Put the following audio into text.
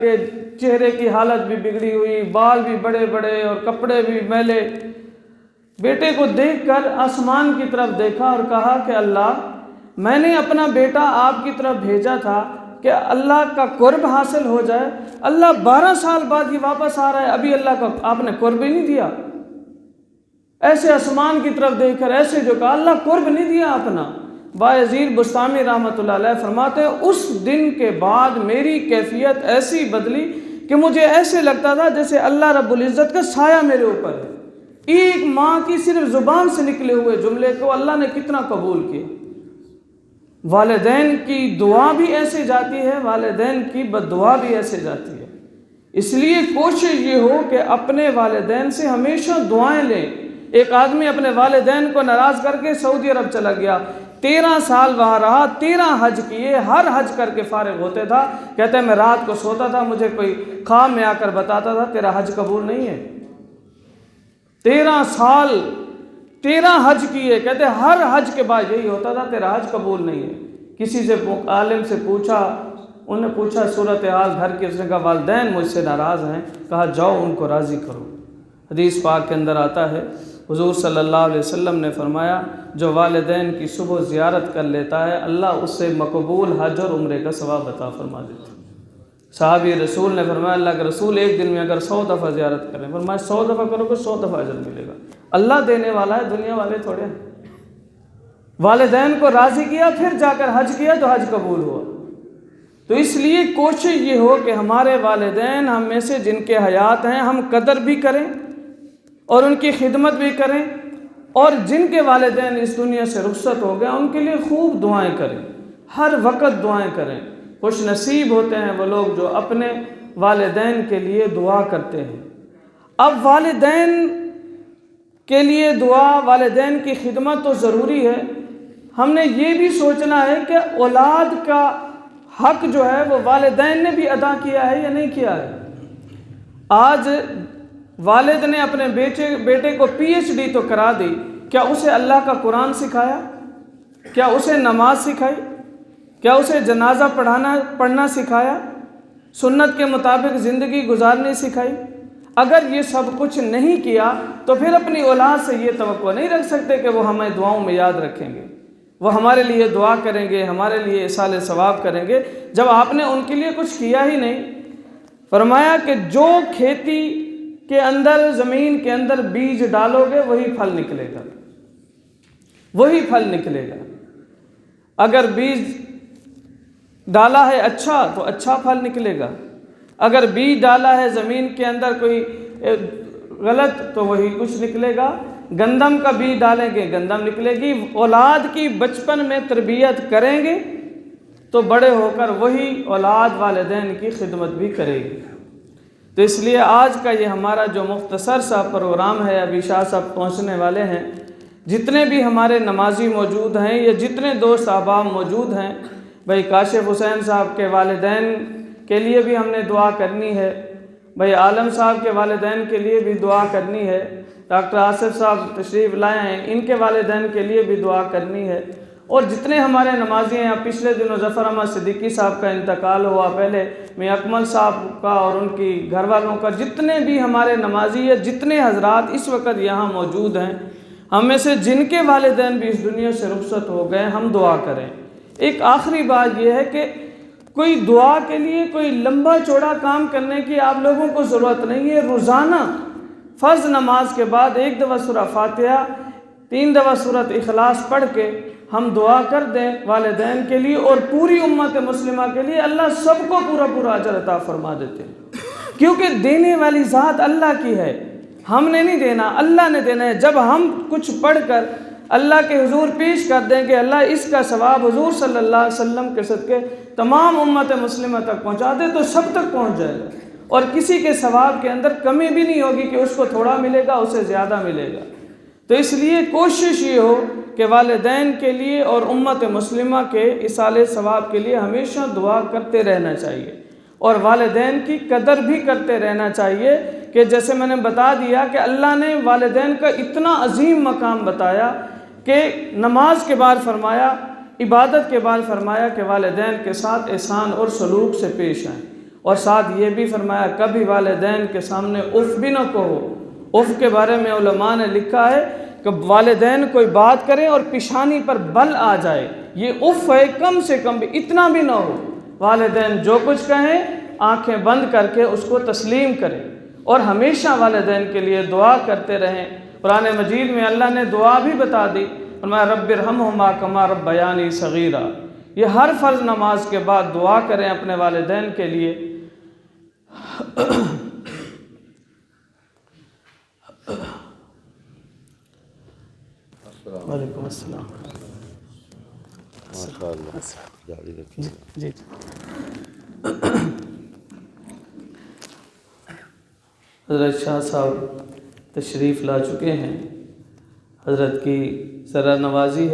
کہ چہرے کی حالت بھی بگڑی ہوئی، بال بھی بڑے بڑے اور کپڑے بھی میلے۔ بیٹے کو دیکھ کر آسمان کی طرف دیکھا اور کہا کہ اللہ، میں نے اپنا بیٹا آپ کی طرف بھیجا تھا کہ اللہ کا قرب حاصل ہو جائے، اللہ 12 سال بعد یہ واپس آ رہا ہے، ابھی اللہ کا آپ نے قرب ہی نہیں دیا۔ ایسے آسمان کی طرف دیکھ کر ایسے جو کہا، اللہ قرب نہیں دیا اپنا۔ بایزید بستامی رحمۃ اللہ علیہ فرماتے ہیں اس دن کے بعد میری کیفیت ایسی بدلی کہ مجھے ایسے لگتا تھا جیسے اللہ رب العزت کا سایہ میرے اوپر ہے۔ ایک ماں کی صرف زبان سے نکلے ہوئے جملے کو اللہ نے کتنا قبول کیا۔ والدین کی دعا بھی ایسے جاتی ہے، والدین کی بد دعا بھی ایسے جاتی ہے۔ اس لیے کوشش یہ ہو کہ اپنے والدین سے ہمیشہ دعائیں لیں۔ ایک آدمی اپنے والدین کو ناراض کر کے سعودی عرب چلا گیا، 13 سال وہاں رہا، 13 حج کیے، ہر حج کر کے فارغ ہوتے تھا، کہتے ہیں میں رات کو سوتا تھا، مجھے کوئی خواب میں آ کر بتاتا تھا تیرا حج قبول نہیں ہے۔ 13 سال 13 حج کیے، کہتے ہیں ہر حج کے بعد یہی ہوتا تھا تیرا حج قبول نہیں ہے۔ کسی سے عالم سے پوچھا، انہوں نے پوچھا صورتحال گھر کی، اس نے کہا والدین مجھ سے ناراض ہیں، کہا جاؤ ان کو راضی کرو۔ حدیث پاک کے اندر آتا ہے، حضور صلی اللہ علیہ وسلم نے فرمایا جو والدین کی صبح زیارت کر لیتا ہے اللہ اس سے مقبول حج اور عمرے کا ثواب عطا فرما دیتا ہے۔ صحابی رسول نے فرمایا اللہ کے رسول ایک دن میں اگر 100 دفعہ زیارت کریں، فرمایا 100 دفعہ کرو گے 100 دفعہ اجر ملے گا۔ اللہ دینے والا ہے، دنیا والے تھوڑے ہیں۔ والدین کو راضی کیا، پھر جا کر حج کیا تو حج قبول ہوا۔ تو اس لیے کوشش یہ ہو کہ ہمارے والدین ہم میں سے جن کے حیات ہیں ہم قدر بھی کریں اور ان کی خدمت بھی کریں، اور جن کے والدین اس دنیا سے رخصت ہو گئے ان کے لیے خوب دعائیں کریں، ہر وقت دعائیں کریں۔ خوش نصیب ہوتے ہیں وہ لوگ جو اپنے والدین کے لیے دعا کرتے ہیں۔ اب والدین کے لیے دعا، والدین کی خدمت تو ضروری ہے، ہم نے یہ بھی سوچنا ہے کہ اولاد کا حق جو ہے وہ والدین نے بھی ادا کیا ہے یا نہیں کیا ہے۔ آج والد نے اپنے بیٹے کو PhD تو کرا دی، کیا اسے اللہ کا قرآن سکھایا؟ کیا اسے نماز سکھائی؟ کیا اسے جنازہ پڑھنا سکھایا؟ سنت کے مطابق زندگی گزارنی سکھائی؟ اگر یہ سب کچھ نہیں کیا تو پھر اپنی اولاد سے یہ توقع نہیں رکھ سکتے کہ وہ ہمیں دعاؤں میں یاد رکھیں گے، وہ ہمارے لیے دعا کریں گے، ہمارے لیے ایصال ثواب کریں گے، جب آپ نے ان کے لیے کچھ کیا ہی نہیں۔ فرمایا کہ جو کھیتی کے اندر، زمین کے اندر بیج ڈالو گے وہی پھل نکلے گا، وہی پھل نکلے گا۔ اگر بیج ڈالا ہے اچھا تو اچھا پھل نکلے گا، اگر بیج ڈالا ہے زمین کے اندر کوئی غلط تو وہی کچھ نکلے گا۔ گندم کا بیج ڈالیں گے گندم نکلے گی۔ اولاد کی بچپن میں تربیت کریں گے تو بڑے ہو کر وہی اولاد والدین کی خدمت بھی کرے گی۔ تو اس لیے آج کا یہ ہمارا جو مختصر سا پروگرام ہے، ابھی شاہ صاحب پہنچنے والے ہیں، جتنے بھی ہمارے نمازی موجود ہیں یا جتنے دوست احباب موجود ہیں، بھائی کاشف حسین صاحب کے والدین کے لیے بھی ہم نے دعا کرنی ہے، بھائی عالم صاحب کے والدین کے لیے بھی دعا کرنی ہے، ڈاکٹر آصف صاحب تشریف لائے ہیں ان کے والدین کے لیے بھی دعا کرنی ہے، اور جتنے ہمارے نمازی ہیں، پچھلے دنوں ظفر احمد صدیقی صاحب کا انتقال ہوا، پہلے میاں اکمل صاحب کا اور ان کی گھر والوں کا، جتنے بھی ہمارے نمازی ہیں، جتنے حضرات اس وقت یہاں موجود ہیں، ہم میں سے جن کے والدین بھی اس دنیا سے رخصت ہو گئے ہم دعا کریں۔ ایک آخری بات یہ ہے کہ کوئی دعا کے لیے کوئی لمبا چوڑا کام کرنے کی آپ لوگوں کو ضرورت نہیں ہے۔ روزانہ فرض نماز کے بعد 1 دفعہ سورہ فاتحہ، 3 دفعہ سورۃ اخلاص پڑھ کے ہم دعا کر دیں والدین کے لیے اور پوری امت مسلمہ کے لیے، اللہ سب کو پورا اجر عطا فرما دیتے ہیں، کیونکہ دینے والی ذات اللہ کی ہے، ہم نے نہیں دینا، اللہ نے دینا ہے۔ جب ہم کچھ پڑھ کر اللہ کے حضور پیش کر دیں کہ اللہ اس کا ثواب حضور صلی اللہ علیہ وسلم کے صدقے تمام امت مسلمہ تک پہنچا دے تو سب تک پہنچ جائے گا، اور کسی کے ثواب کے اندر کمی بھی نہیں ہوگی کہ اس کو تھوڑا ملے گا اسے زیادہ ملے گا۔ تو اس لیے کوشش یہ ہو کہ والدین کے لیے اور امت مسلمہ کے ایصال ثواب کے لیے ہمیشہ دعا کرتے رہنا چاہیے، اور والدین کی قدر بھی کرتے رہنا چاہیے، کہ جیسے میں نے بتا دیا کہ اللہ نے والدین کا اتنا عظیم مقام بتایا کہ نماز کے بعد فرمایا، عبادت کے بعد فرمایا کہ والدین کے ساتھ احسان اور سلوک سے پیش آئیں، اور ساتھ یہ بھی فرمایا کبھی والدین کے سامنے اف بھی نہ کہو۔ اف کے بارے میں علماء نے لکھا ہے کہ والدین کوئی بات کریں اور پیشانی پر بل آ جائے، یہ اف ہے، کم سے کم بھی اتنا بھی نہ ہو۔ والدین جو کچھ کہیں آنکھیں بند کر کے اس کو تسلیم کریں، اور ہمیشہ والدین کے لیے دعا کرتے رہیں۔ قرآن مجید میں اللہ نے دعا بھی بتا دی، فرمایا رب ارحمہما کما ربیانی صغیرا۔ یہ ہر فرض نماز کے بعد دعا کریں اپنے والدین کے لیے۔ وعلیکم السلام۔ جی حضرت شاہ صاحب تشریف لا چکے ہیں، حضرت کی ذرا نوازی ہے۔